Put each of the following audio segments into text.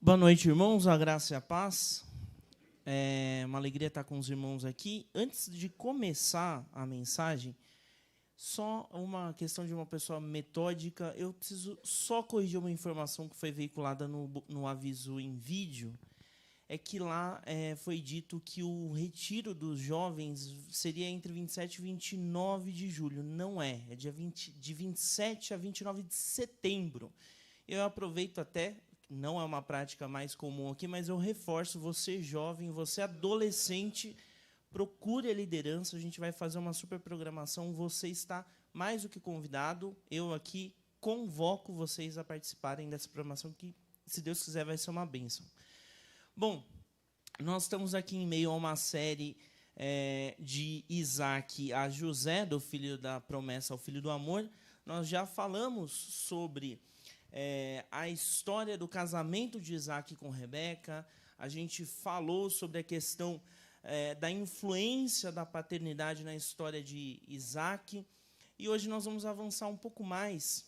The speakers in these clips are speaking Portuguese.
Boa noite, irmãos, a graça e a paz. É uma alegria estar com os irmãos aqui. Antes de começar a mensagem, só uma questão de uma pessoa metódica. Eu preciso só corrigir uma informação que foi veiculada no aviso em vídeo. É que lá foi dito que o retiro dos jovens seria entre 27 e 29 de julho. Não é, é de 27 a 29 de setembro. Eu aproveito até, não é uma prática mais comum aqui, mas eu reforço, você jovem, você adolescente, procure a liderança, a gente vai fazer uma super programação, você está mais do que convidado, eu aqui convoco vocês a participarem dessa programação, que, se Deus quiser, vai ser uma bênção. Bom, nós estamos aqui em meio a uma série de Isaac a José, do filho da promessa ao filho do amor. Nós já falamos sobre a história do casamento de Isaac com Rebeca. A gente falou sobre a questão da influência da paternidade na história de Isaac. E hoje nós vamos avançar um pouco mais,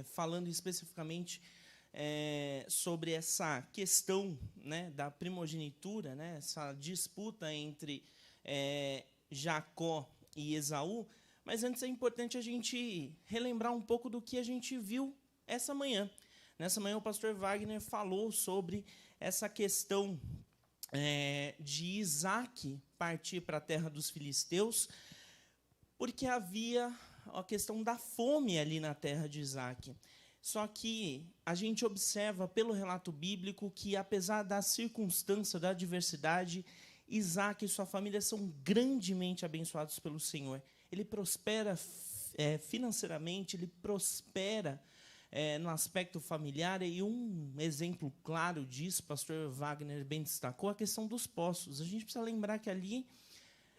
falando especificamente sobre essa questão, né, da primogenitura, né, essa disputa entre Jacó e Esaú. Mas antes é importante a gente relembrar um pouco do que a gente viu essa manhã. Nessa manhã o pastor Wagner falou sobre essa questão de Isaac partir para a terra dos filisteus, porque havia a questão da fome ali na terra de Isaac. Só que a gente observa pelo relato bíblico que, apesar da circunstância, da adversidade, Isaac e sua família são grandemente abençoados pelo Senhor. Ele prospera financeiramente, ele prospera no aspecto familiar, e um exemplo claro disso, o pastor Wagner bem destacou, a questão dos poços. A gente precisa lembrar que ali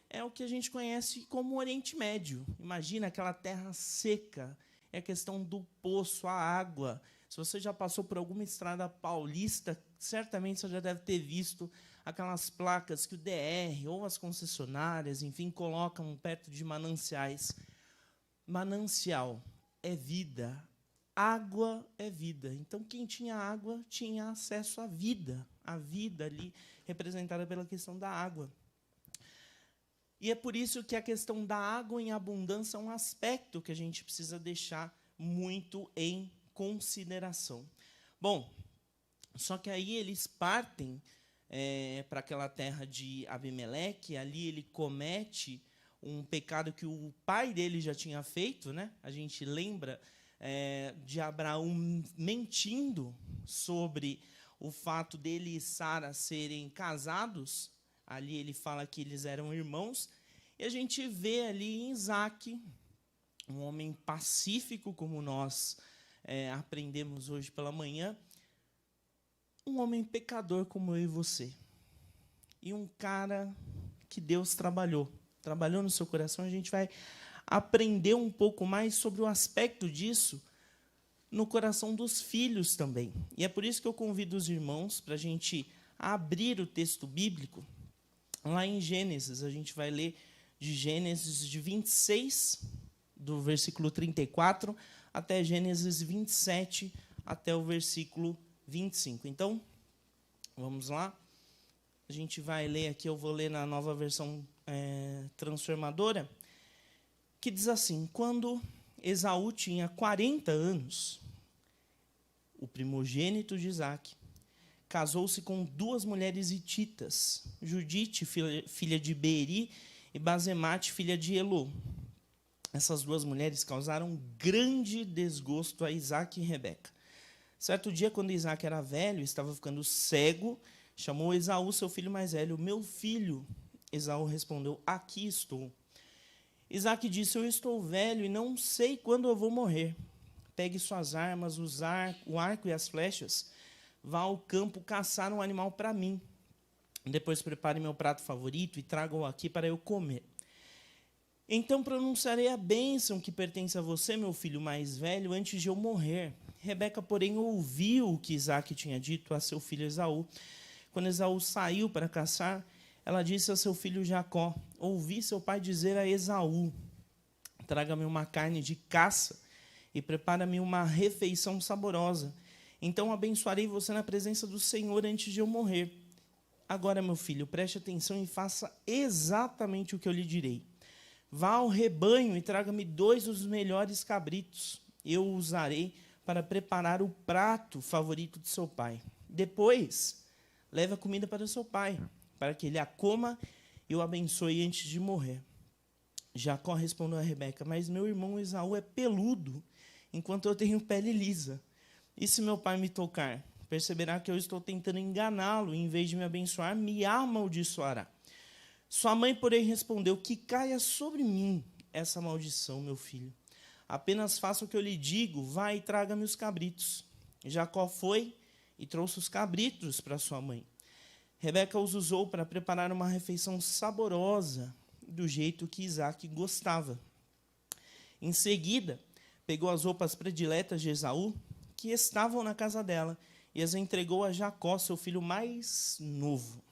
é o que a gente conhece como Oriente Médio. Imagina aquela terra seca, é a questão do poço, a água. Se você já passou por alguma estrada paulista, certamente você já deve ter visto aquelas placas que o DR ou as concessionárias, enfim, colocam perto de mananciais. Manancial é vida, água é vida. Então, quem tinha água tinha acesso à vida ali representada pela questão da água. E é por isso que a questão da água em abundância é um aspecto que a gente precisa deixar muito em consideração. Bom, só que aí eles partem para aquela terra de Abimeleque. Ali ele comete um pecado que o pai dele já tinha feito, né? A gente lembra de Abraão mentindo sobre o fato dele e Sara serem casados. Ali ele fala que eles eram irmãos. E a gente vê ali em Isaac, um homem pacífico, como nós aprendemos hoje pela manhã, um homem pecador como eu e você. E um cara que Deus trabalhou no seu coração. A gente vai aprender um pouco mais sobre o aspecto disso no coração dos filhos também. E é por isso que eu convido os irmãos para a gente abrir o texto bíblico. Lá em Gênesis, a gente vai ler de Gênesis de 26, do versículo 34, até Gênesis 27, até o versículo 25. Então, vamos lá. A gente vai ler aqui, eu vou ler na nova versão transformadora, que diz assim: quando Esaú tinha 40 anos, o primogênito de Isaac casou-se com 2 mulheres hititas, Judite, filha de Beeri, e Basemate, filha de Elô. Essas 2 mulheres causaram grande desgosto a Isaac e Rebeca. Certo dia, quando Isaac era velho, estava ficando cego, chamou Esaú, seu filho mais velho. Meu filho, Esaú respondeu, aqui estou. Isaac disse, eu estou velho e não sei quando eu vou morrer. Pegue suas armas, o arco e as flechas. Vá ao campo caçar um animal para mim. Depois prepare meu prato favorito e traga-o aqui para eu comer. Então pronunciarei a bênção que pertence a você, meu filho mais velho, antes de eu morrer. Rebeca, porém, ouviu o que Isaac tinha dito a seu filho Esaú. Quando Esaú saiu para caçar, ela disse a seu filho Jacó, ouvi seu pai dizer a Esaú, traga-me uma carne de caça e prepara-me uma refeição saborosa. Então abençoarei você na presença do Senhor antes de eu morrer. Agora, meu filho, preste atenção e faça exatamente o que eu lhe direi. Vá ao rebanho e traga-me 2 dos melhores cabritos. Eu usarei para preparar o prato favorito de seu pai. Depois, leve a comida para o seu pai, para que ele a coma e o abençoe antes de morrer. Jacó respondeu a Rebeca: mas meu irmão Esaú é peludo, enquanto eu tenho pele lisa. E se meu pai me tocar, perceberá que eu estou tentando enganá-lo, e em vez de me abençoar, me amaldiçoará. Sua mãe, porém, respondeu: que caia sobre mim essa maldição, meu filho. Apenas faça o que eu lhe digo, vá e traga-me os cabritos. Jacó foi e trouxe os cabritos para sua mãe. Rebeca os usou para preparar uma refeição saborosa, do jeito que Isaque gostava. Em seguida, pegou as roupas prediletas de Esaú, que estavam na casa dela, e as entregou a Jacó, seu filho mais novo.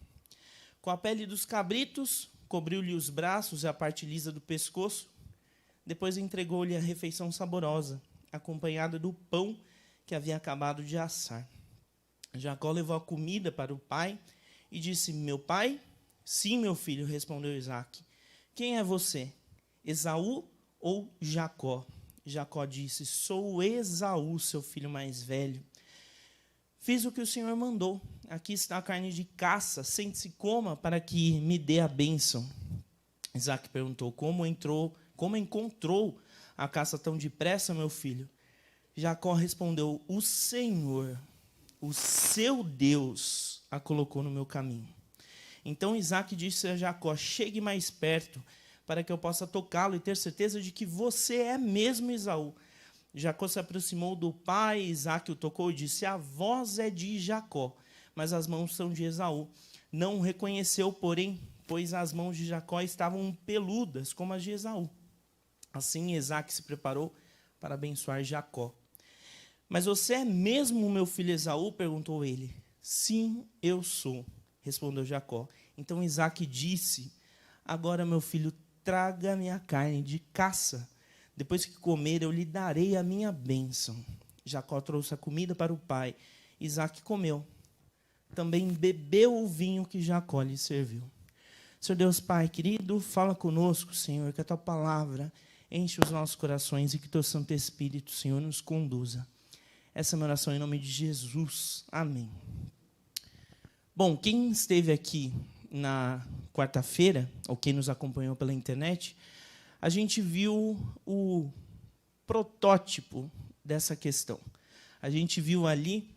Com a pele dos cabritos, cobriu-lhe os braços e a parte lisa do pescoço. Depois entregou-lhe a refeição saborosa, acompanhada do pão que havia acabado de assar. Jacó levou a comida para o pai e disse: meu pai? Sim, meu filho, respondeu Isaque. Quem é você, Esaú ou Jacó? Jacó disse: sou Esaú, seu filho mais velho. Fiz o que o Senhor mandou. Aqui está a carne de caça. Sente-se e coma para que me dê a bênção. Isaque perguntou: como encontrou a caça tão depressa, meu filho? Jacó respondeu: o Senhor, o seu Deus, a colocou no meu caminho. Então Isaque disse a Jacó: chegue mais perto, para que eu possa tocá-lo e ter certeza de que você é mesmo Esaú. Jacó se aproximou do pai, Isaque o tocou e disse: a voz é de Jacó, mas as mãos são de Esaú. Não o reconheceu, porém, pois as mãos de Jacó estavam peludas, como as de Esaú. Assim Isaque se preparou para abençoar Jacó. Mas você é mesmo meu filho Esaú? Perguntou ele. Sim, eu sou, respondeu Jacó. Então Isaque disse: agora, meu filho, traga-me a carne de caça. Depois que comer, eu lhe darei a minha bênção. Jacó trouxe a comida para o pai. Isaque comeu. Também bebeu o vinho que Jacó lhe serviu. Senhor Deus Pai querido, fala conosco, Senhor, que a Tua palavra enche os nossos corações e que Teu Santo Espírito, Senhor, nos conduza. Essa é a minha oração em nome de Jesus. Amém. Bom, quem esteve aqui na quarta-feira, ou quem nos acompanhou pela internet, a gente viu o protótipo dessa questão. A gente viu ali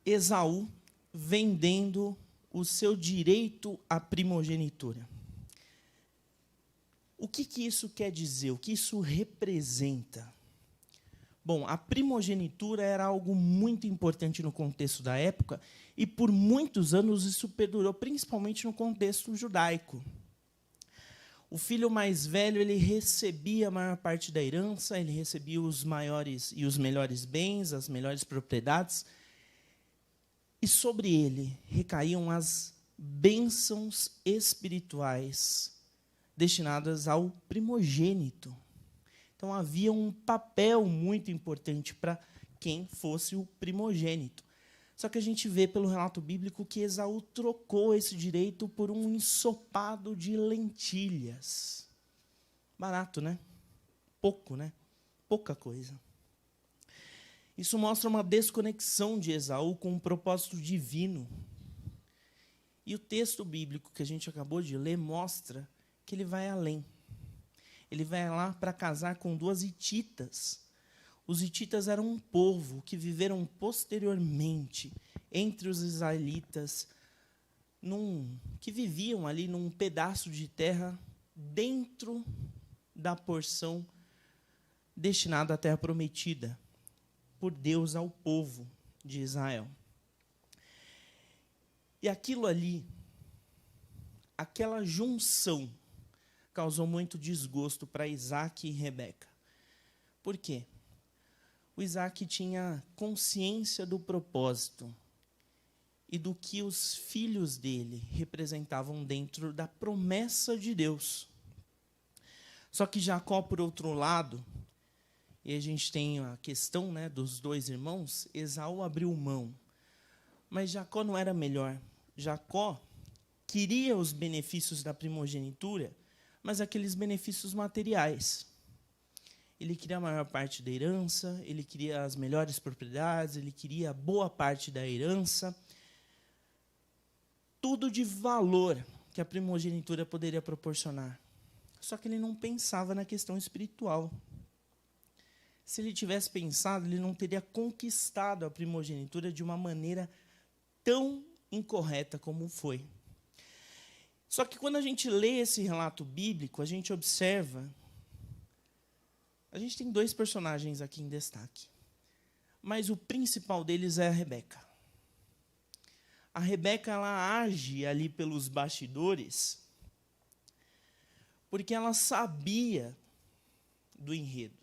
Esaú vendendo o seu direito à primogenitura. O que isso quer dizer? O que isso representa? Bom, a primogenitura era algo muito importante no contexto da época e por muitos anos isso perdurou, principalmente no contexto judaico. O filho mais velho, ele recebia a maior parte da herança, ele recebia os maiores e os melhores bens, as melhores propriedades, e sobre ele recaíam as bênçãos espirituais destinadas ao primogênito. Então havia um papel muito importante para quem fosse o primogênito. Só que a gente vê pelo relato bíblico que Esaú trocou esse direito por um ensopado de lentilhas. Barato, né? Pouco, né? Pouca coisa. Isso mostra uma desconexão de Esaú com um propósito divino. E o texto bíblico que a gente acabou de ler mostra que ele vai além. Ele vai lá para casar com 2 hititas. Os hititas eram um povo que viveram posteriormente entre os israelitas, que viviam ali num pedaço de terra dentro da porção destinada à terra prometida por Deus ao povo de Israel. E aquilo ali, aquela junção, causou muito desgosto para Isaque e Rebeca. Por quê? O Isaque tinha consciência do propósito e do que os filhos dele representavam dentro da promessa de Deus. Só que Jacó, por outro lado, E a gente tem a questão, né, dos dois irmãos. Esaú abriu mão. Mas Jacó não era melhor. Jacó queria os benefícios da primogenitura, mas aqueles benefícios materiais. Ele queria a maior parte da herança, ele queria as melhores propriedades, ele queria boa parte da herança. Tudo de valor que a primogenitura poderia proporcionar. Só que ele não pensava na questão espiritual. Se ele tivesse pensado, ele não teria conquistado a primogenitura de uma maneira tão incorreta como foi. Só que quando a gente lê esse relato bíblico, a gente observa... A gente tem dois personagens aqui em destaque. Mas o principal deles é a Rebeca. A Rebeca, ela age ali pelos bastidores porque ela sabia do enredo.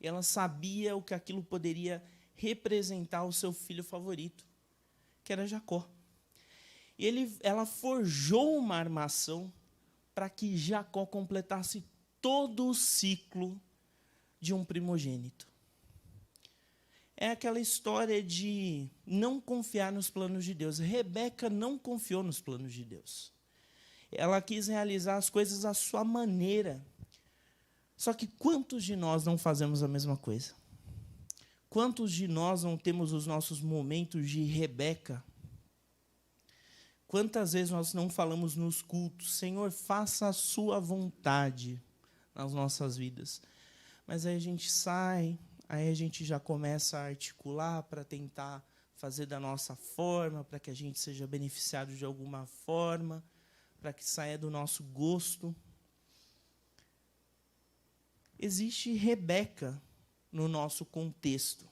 Ela sabia o que aquilo poderia representar o seu filho favorito, que era Jacó. E ela forjou uma armação para que Jacó completasse todo o ciclo de um primogênito. É aquela história de não confiar nos planos de Deus. Rebeca não confiou nos planos de Deus. Ela quis realizar as coisas à sua maneira. Só que quantos de nós não fazemos a mesma coisa? Quantos de nós não temos os nossos momentos de Rebeca? Quantas vezes nós não falamos nos cultos, Senhor, faça a sua vontade nas nossas vidas. Mas aí a gente sai, aí a gente já começa a articular para tentar fazer da nossa forma, para que a gente seja beneficiado de alguma forma, para que saia do nosso gosto. Existe Rebeca no nosso contexto.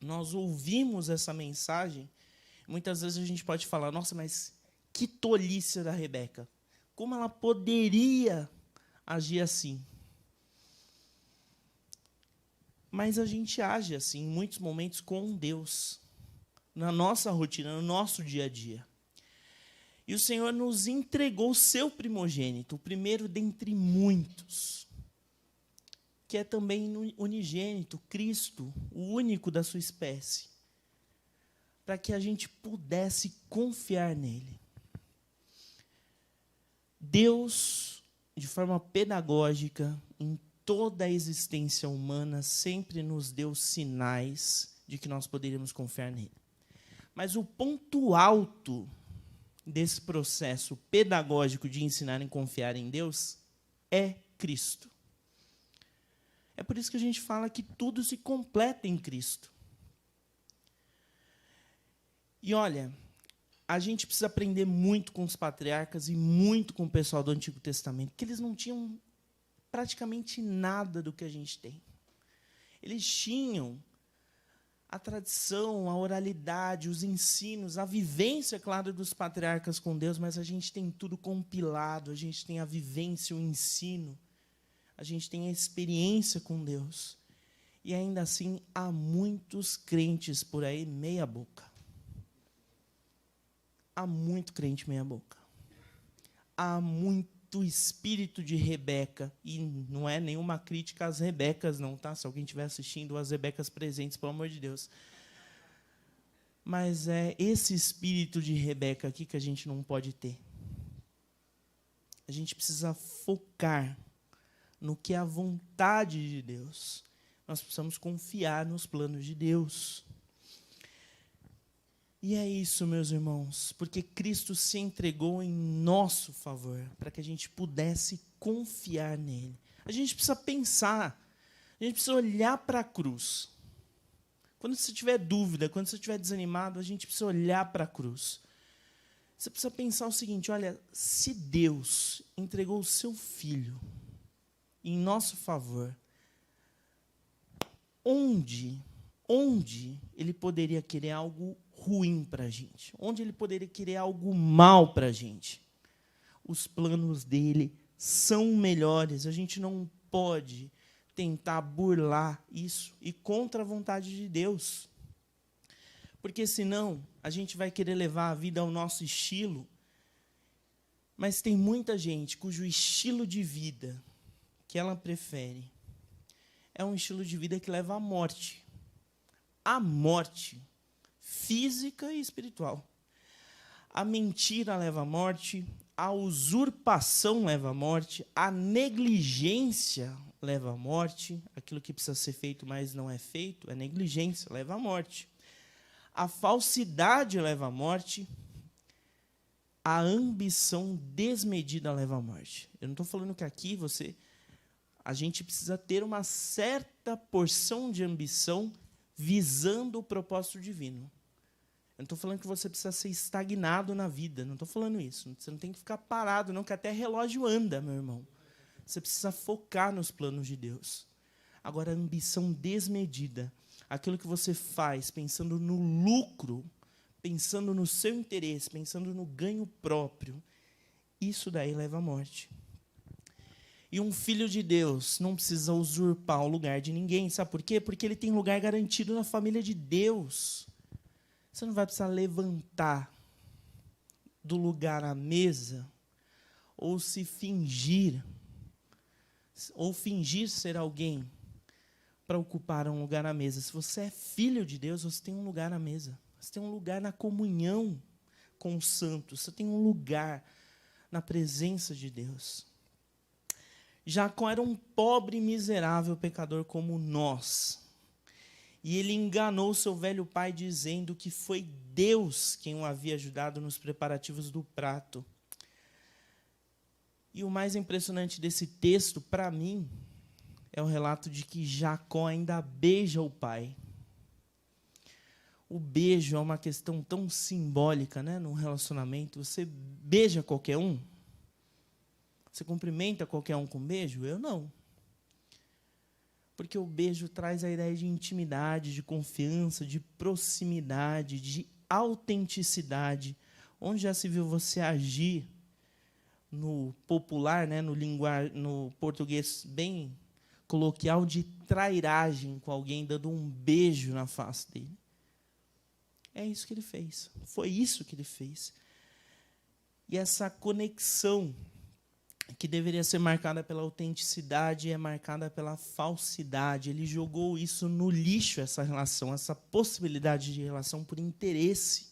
Nós ouvimos essa mensagem, muitas vezes a gente pode falar, nossa, mas que tolice da Rebeca. Como ela poderia agir assim? Mas a gente age assim, em muitos momentos, com Deus, na nossa rotina, no nosso dia a dia. E o Senhor nos entregou o seu primogênito, o primeiro dentre muitos, que é também unigênito, Cristo, o único da sua espécie, para que a gente pudesse confiar nele. Deus, de forma pedagógica, em toda a existência humana, sempre nos deu sinais de que nós poderíamos confiar nele. Mas o ponto alto desse processo pedagógico de ensinar e confiar em Deus é Cristo. É por isso que a gente fala que tudo se completa em Cristo. E olha, a gente precisa aprender muito com os patriarcas e muito com o pessoal do Antigo Testamento, porque eles não tinham praticamente nada do que a gente tem. Eles tinham a tradição, a oralidade, os ensinos, a vivência, claro, dos patriarcas com Deus, mas a gente tem tudo compilado, a gente tem a vivência, o ensino, a gente tem a experiência com Deus. E ainda assim, há muitos crentes por aí meia boca. Há muito crente meia boca. Há muito espírito de Rebeca, e não é nenhuma crítica às Rebecas, não, tá? Se alguém estiver assistindo, as Rebecas presentes, pelo amor de Deus. Mas é esse espírito de Rebeca aqui que a gente não pode ter. A gente precisa focar no que é a vontade de Deus. Nós precisamos confiar nos planos de Deus. E é isso, meus irmãos, porque Cristo se entregou em nosso favor, para que a gente pudesse confiar nele. A gente precisa pensar, a gente precisa olhar para a cruz. Quando você tiver dúvida, quando você estiver desanimado, a gente precisa olhar para a cruz. Você precisa pensar o seguinte, olha, se Deus entregou o seu Filho em nosso favor, onde ele poderia querer algo ruim para a gente? Onde ele poderia querer algo mal para a gente? Os planos dele são melhores. A gente não pode tentar burlar isso e contra a vontade de Deus. Porque senão a gente vai querer levar a vida ao nosso estilo, mas tem muita gente cujo estilo de vida que ela prefere é um estilo de vida que leva à morte. À morte física e espiritual. A mentira leva à morte, a usurpação leva à morte, a negligência leva à morte, aquilo que precisa ser feito, mas não é feito, é negligência, leva à morte. A falsidade leva à morte, a ambição desmedida leva à morte. Eu não estou falando que aqui a gente precisa ter uma certa porção de ambição visando o propósito divino. Eu não estou falando que você precisa ser estagnado na vida, não estou falando isso. Você não tem que ficar parado, não, que até relógio anda, meu irmão. Você precisa focar nos planos de Deus. Agora, a ambição desmedida, aquilo que você faz pensando no lucro, pensando no seu interesse, pensando no ganho próprio, isso daí leva à morte. E um filho de Deus não precisa usurpar o lugar de ninguém. Sabe por quê? Porque ele tem lugar garantido na família de Deus. Você não vai precisar levantar do lugar à mesa ou fingir ser alguém para ocupar um lugar à mesa. Se você é filho de Deus, você tem um lugar à mesa. Você tem um lugar na comunhão com os santos. Você tem um lugar na presença de Deus. Jacó era um pobre e miserável pecador como nós. E ele enganou seu velho pai dizendo que foi Deus quem o havia ajudado nos preparativos do prato. E o mais impressionante desse texto, para mim, é o relato de que Jacó ainda beija o pai. O beijo é uma questão tão simbólica, né, num relacionamento. Você beija qualquer um? Você cumprimenta qualquer um com beijo? Eu não. Porque o beijo traz a ideia de intimidade, de confiança, de proximidade, de autenticidade. Onde já se viu você agir no popular, né, no português bem coloquial, de trairagem com alguém, dando um beijo na face dele? É isso que ele fez. Foi isso que ele fez. E essa conexão que deveria ser marcada pela autenticidade é marcada pela falsidade. Ele jogou isso no lixo, essa relação, essa possibilidade de relação por interesse.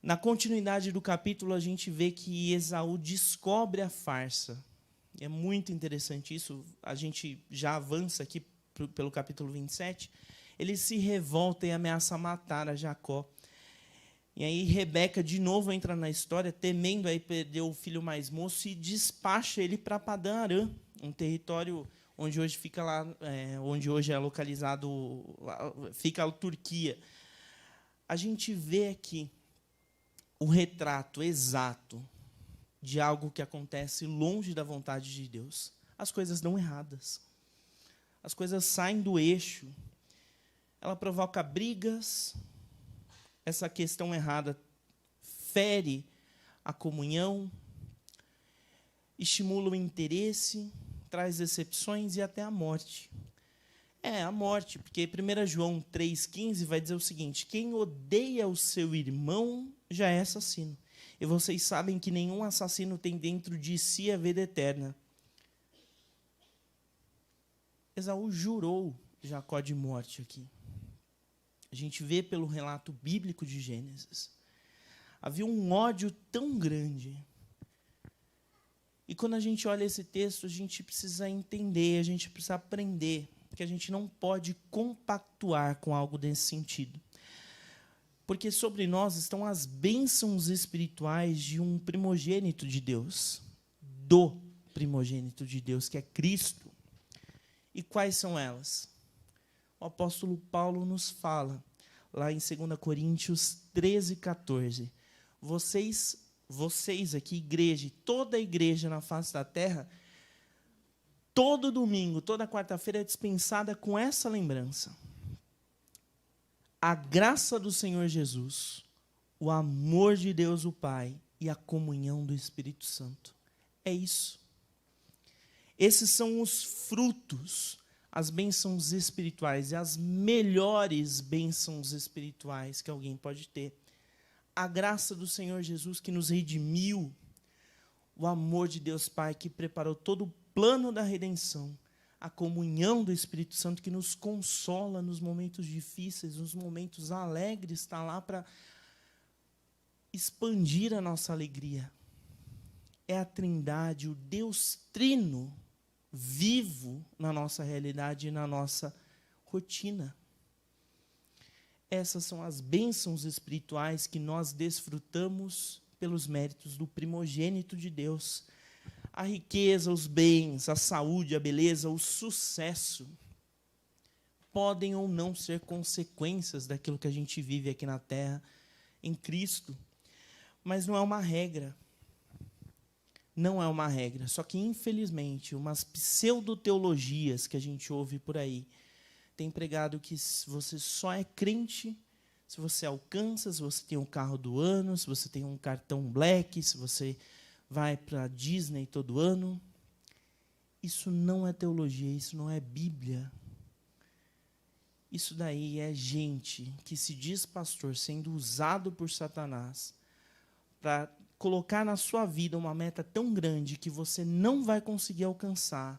Na continuidade do capítulo, a gente vê que Esaú descobre a farsa. É muito interessante isso. A gente já avança aqui pelo capítulo 27. Ele se revolta e ameaça matar a Jacó. E aí Rebeca de novo entra na história, temendo aí perder o filho mais moço, e despacha ele para Padã Arã, um território onde hoje fica lá, onde hoje é localizado, fica a Turquia. A gente vê aqui o retrato exato de algo que acontece longe da vontade de Deus. As coisas dão erradas. As coisas saem do eixo. Ela provoca brigas. Essa questão errada fere a comunhão, estimula o interesse, traz decepções e até a morte. A morte, porque 1 João 3,15 vai dizer o seguinte: quem odeia o seu irmão já é assassino. E vocês sabem que nenhum assassino tem dentro de si a vida eterna. Esaú jurou Jacó de morte aqui. A gente vê pelo relato bíblico de Gênesis. Havia um ódio tão grande. E quando a gente olha esse texto, a gente precisa entender, a gente precisa aprender que a gente não pode compactuar com algo desse sentido. Porque sobre nós estão as bênçãos espirituais de um primogênito de Deus. Do primogênito de Deus, que é Cristo. E quais são elas? O apóstolo Paulo nos fala, lá em 2 Coríntios 13:14. Vocês aqui, igreja, toda a igreja na face da terra, todo domingo, toda quarta-feira é dispensada com essa lembrança. A graça do Senhor Jesus, o amor de Deus o Pai e a comunhão do Espírito Santo. É isso. Esses são os frutos, as bênçãos espirituais e as melhores bênçãos espirituais que alguém pode ter. A graça do Senhor Jesus que nos redimiu, o amor de Deus Pai que preparou todo o plano da redenção, a comunhão do Espírito Santo que nos consola nos momentos difíceis, nos momentos alegres, está lá para expandir a nossa alegria. É a Trindade, o Deus Trino, vivo na nossa realidade e na nossa rotina. Essas são as bênçãos espirituais que nós desfrutamos pelos méritos do primogênito de Deus. A riqueza, os bens, a saúde, a beleza, o sucesso podem ou não ser consequências daquilo que a gente vive aqui na Terra, em Cristo. Mas não é uma regra. Não é uma regra. Só que, infelizmente, umas pseudo-teologias que a gente ouve por aí tem pregado que você só é crente se você alcança, se você tem um carro do ano, se você tem um cartão Black, se você vai para a Disney todo ano. Isso não é teologia, isso não é Bíblia. Isso daí é gente que se diz pastor sendo usado por Satanás para colocar na sua vida uma meta tão grande que você não vai conseguir alcançar.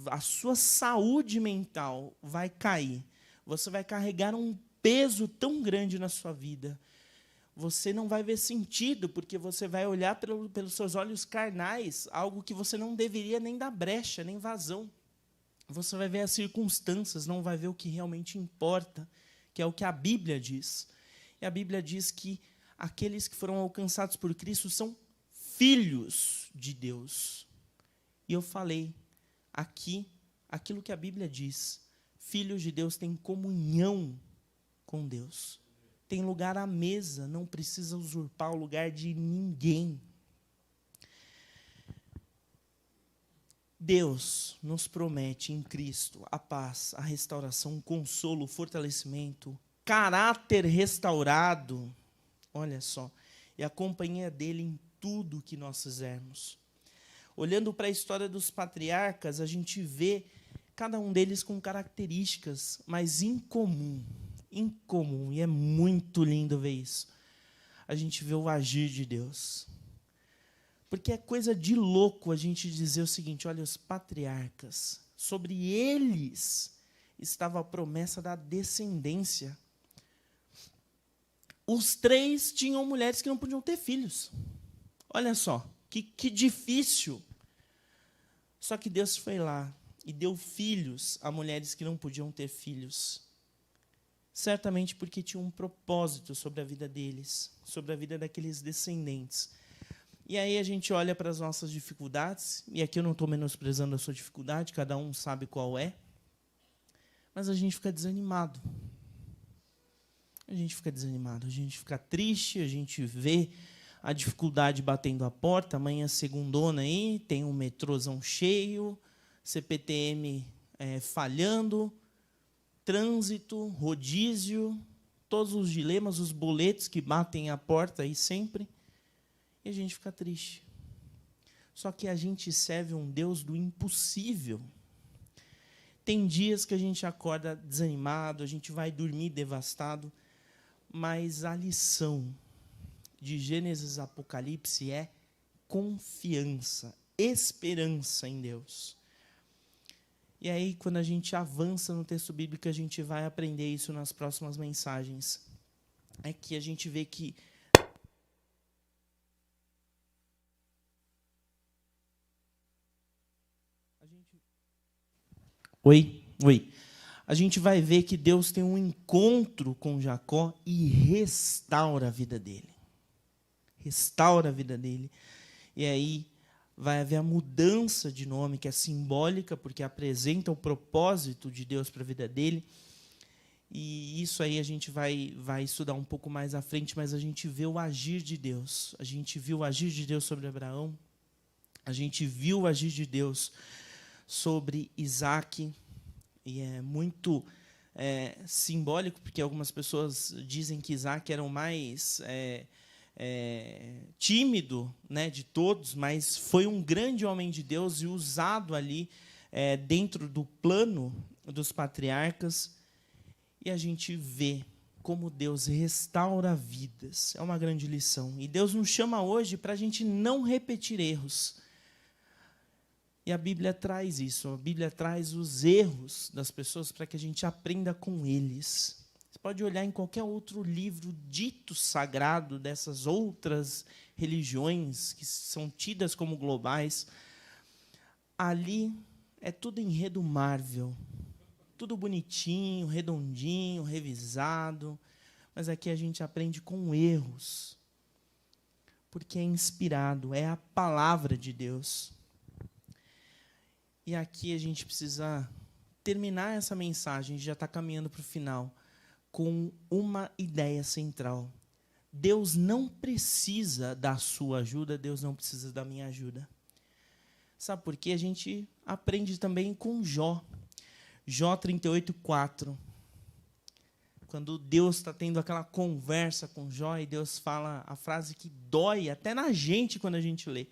A sua saúde mental vai cair. Você vai carregar um peso tão grande na sua vida. Você não vai ver sentido, porque você vai olhar pelos seus olhos carnais, algo que você não deveria nem dar brecha, nem vazão. Você vai ver as circunstâncias, não vai ver o que realmente importa, que é o que a Bíblia diz. E a Bíblia diz que aqueles que foram alcançados por Cristo são filhos de Deus. E eu falei aqui aquilo que a Bíblia diz. Filhos de Deus têm comunhão com Deus. Tem lugar à mesa, não precisa usurpar o lugar de ninguém. Deus nos promete em Cristo a paz, a restauração, o consolo, o fortalecimento, caráter restaurado, olha só, e a companhia dele em tudo que nós fizermos. Olhando para a história dos patriarcas, a gente vê cada um deles com características, mas incomum, e é muito lindo ver isso. A gente vê o agir de Deus. Porque é coisa de louco a gente dizer o seguinte, olha, os patriarcas, sobre eles estava a promessa da descendência. Os 3 tinham mulheres que não podiam ter filhos. Olha só, que difícil. Só que Deus foi lá e deu filhos a mulheres que não podiam ter filhos. Certamente porque tinha um propósito sobre a vida deles, sobre a vida daqueles descendentes. E aí a gente olha para as nossas dificuldades, e aqui eu não estou menosprezando a sua dificuldade, cada um sabe qual é, mas a gente fica desanimado. A gente fica triste, a gente vê a dificuldade batendo a porta, amanhã segundona aí, tem um metrôzão cheio, CPTM falhando, trânsito, rodízio, todos os dilemas, os boletos que batem a porta aí sempre, e a gente fica triste. Só que a gente serve um Deus do impossível. Tem dias que a gente acorda desanimado, a gente vai dormir devastado, mas a lição de Gênesis e Apocalipse é confiança, esperança em Deus. E aí, quando a gente avança no texto bíblico, a gente vai aprender isso nas próximas mensagens. É que a gente vê que Oi. A gente vai ver que Deus tem um encontro com Jacó e restaura a vida dele. E aí vai haver a mudança de nome, que é simbólica, porque apresenta o propósito de Deus para a vida dele. E isso aí a gente vai estudar um pouco mais à frente, mas a gente vê o agir de Deus. A gente viu o agir de Deus sobre Abraão. A gente viu o agir de Deus sobre Isaac, e é muito simbólico, porque algumas pessoas dizem que Isaac era o mais tímido, né, de todos, mas foi um grande homem de Deus e usado ali dentro do plano dos patriarcas, e a gente vê como Deus restaura vidas. É uma grande lição. E Deus nos chama hoje para a gente não repetir erros. E E a Bíblia traz isso, a Bíblia traz os erros das pessoas para que a gente aprenda com eles. Você pode olhar em qualquer outro livro dito sagrado dessas outras religiões que são tidas como globais. Ali é tudo enredo Marvel, tudo bonitinho, redondinho, revisado, mas aqui a gente aprende com erros, porque é inspirado, é a palavra de Deus. E aqui a gente precisa terminar essa mensagem, já está caminhando para o final, com uma ideia central. Deus não precisa da sua ajuda, Deus não precisa da minha ajuda. Sabe por quê? A gente aprende também com Jó. Jó 38:4. Quando Deus está tendo aquela conversa com Jó, e Deus fala a frase que dói até na gente quando a gente lê.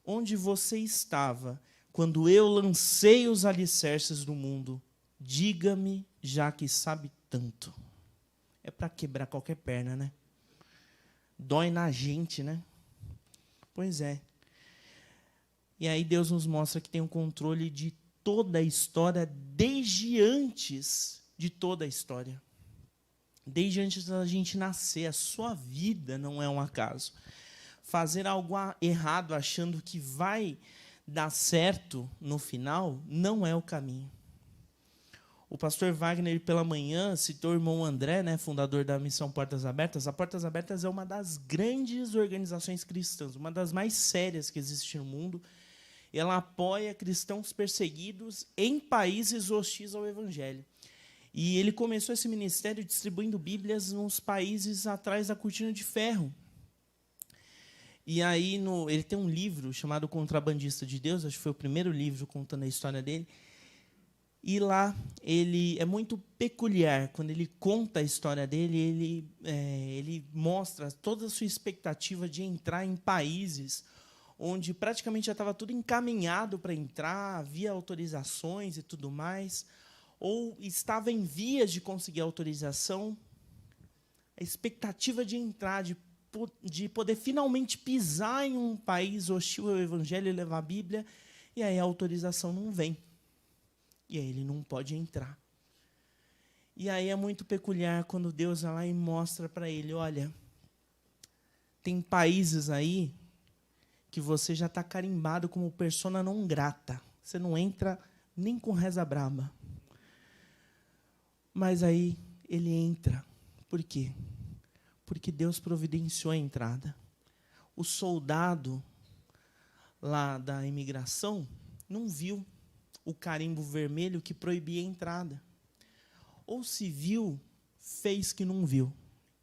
Onde você estava quando eu lancei os alicerces do mundo? Diga-me, já que sabe tanto. É para quebrar qualquer perna, né? Dói na gente, né? Pois é. E aí Deus nos mostra que tem um controle de toda a história, desde antes de toda a história. Desde antes da gente nascer. A sua vida não é um acaso. Fazer algo errado achando que vai dar certo no final não é o caminho. O pastor Wagner, pela manhã, citou o irmão André, né, fundador da Missão Portas Abertas. A Portas Abertas é uma das grandes organizações cristãs, uma das mais sérias que existe no mundo. Ela apoia cristãos perseguidos em países hostis ao Evangelho. E ele começou esse ministério distribuindo Bíblias nos países atrás da cortina de ferro. E aí ele tem um livro chamado Contrabandista de Deus, acho que foi o primeiro livro contando a história dele. E lá ele é muito peculiar, quando ele conta a história dele, ele mostra toda a sua expectativa de entrar em países onde praticamente já estava tudo encaminhado para entrar, havia autorizações e tudo mais, ou estava em vias de conseguir autorização, a expectativa de entrar, de poder finalmente pisar em um país hostil ao Evangelho e levar a Bíblia, e aí a autorização não vem. E aí ele não pode entrar. E aí é muito peculiar quando Deus vai lá e mostra para ele, olha, tem países aí que você já está carimbado como persona não grata. Você não entra nem com reza braba. Mas aí ele entra. Por quê? Porque Deus providenciou a entrada. O soldado lá da imigração não viu o carimbo vermelho que proibia a entrada. Ou se viu, fez que não viu.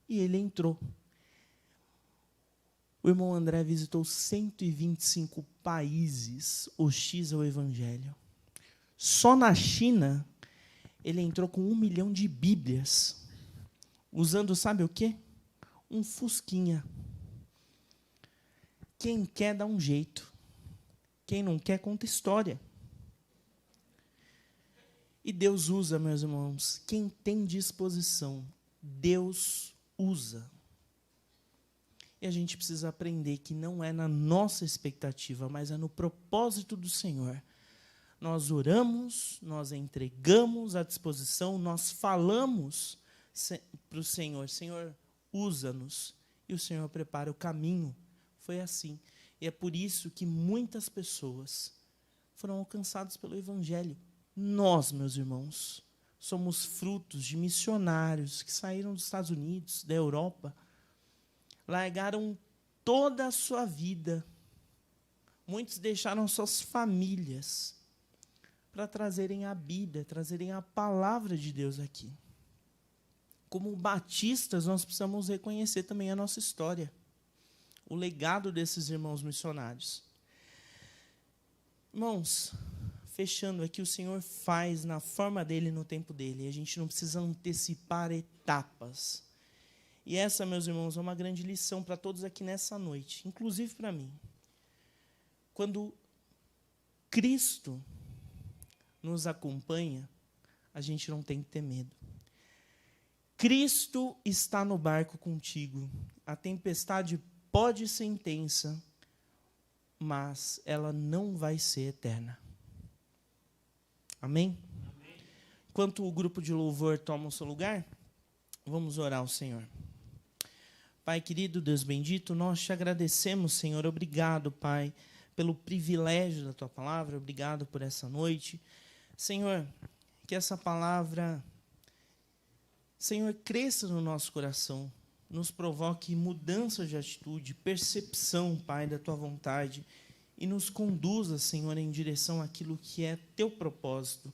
E ele entrou. O irmão André visitou 125 países hostis ao Evangelho. Só na China, ele entrou com 1 milhão de Bíblias. Usando, sabe o quê? Um fusquinha. Quem quer dá um jeito. Quem não quer, conta história. E Deus usa, meus irmãos, quem tem disposição, Deus usa. E a gente precisa aprender que não é na nossa expectativa, mas é no propósito do Senhor. Nós oramos, nós entregamos à disposição, nós falamos para o Senhor, Senhor, usa-nos. E o Senhor prepara o caminho. Foi assim. E é por isso que muitas pessoas foram alcançadas pelo Evangelho. Nós, meus irmãos, somos frutos de missionários que saíram dos Estados Unidos, da Europa, largaram toda a sua vida. Muitos deixaram suas famílias para trazerem a Bíblia, trazerem a palavra de Deus aqui. Como batistas, nós precisamos reconhecer também a nossa história, o legado desses irmãos missionários. Irmãos, fechando aqui, o Senhor faz na forma dele, no tempo dele. A gente não precisa antecipar etapas. E essa, meus irmãos, é uma grande lição para todos aqui nessa noite, inclusive para mim. Quando Cristo nos acompanha, a gente não tem que ter medo. Cristo está no barco contigo. A tempestade pode ser intensa, mas ela não vai ser eterna. Amém? Amém. Enquanto o grupo de louvor toma o seu lugar, vamos orar ao Senhor. Pai querido, Deus bendito, nós te agradecemos, Senhor. Obrigado, Pai, pelo privilégio da tua palavra. Obrigado por essa noite. Senhor, que essa palavra, Senhor, cresça no nosso coração, nos provoque mudança de atitude, percepção, Pai, da tua vontade, e nos conduza, Senhor, em direção àquilo que é teu propósito.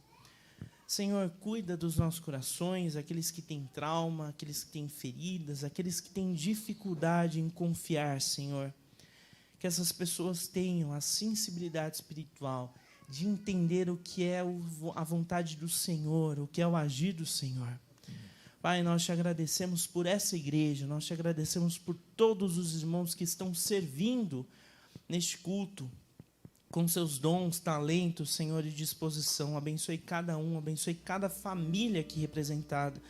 Senhor, cuida dos nossos corações, aqueles que têm trauma, aqueles que têm feridas, aqueles que têm dificuldade em confiar, Senhor. Que essas pessoas tenham a sensibilidade espiritual de entender o que é a vontade do Senhor, o que é o agir do Senhor. Pai, nós te agradecemos por essa igreja, nós te agradecemos por todos os irmãos que estão servindo neste culto, com seus dons, talentos, Senhor, e disposição. Abençoe cada um, abençoe cada família aqui representada.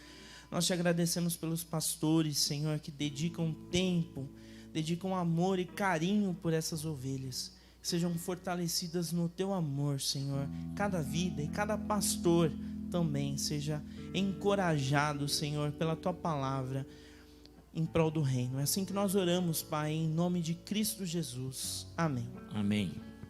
Nós te agradecemos pelos pastores, Senhor, que dedicam tempo, dedicam amor e carinho por essas ovelhas. Sejam fortalecidas no teu amor, Senhor. Cada vida e cada pastor também seja encorajado, Senhor, pela tua palavra em prol do reino. É assim que nós oramos, Pai, em nome de Cristo Jesus. Amém. Amém.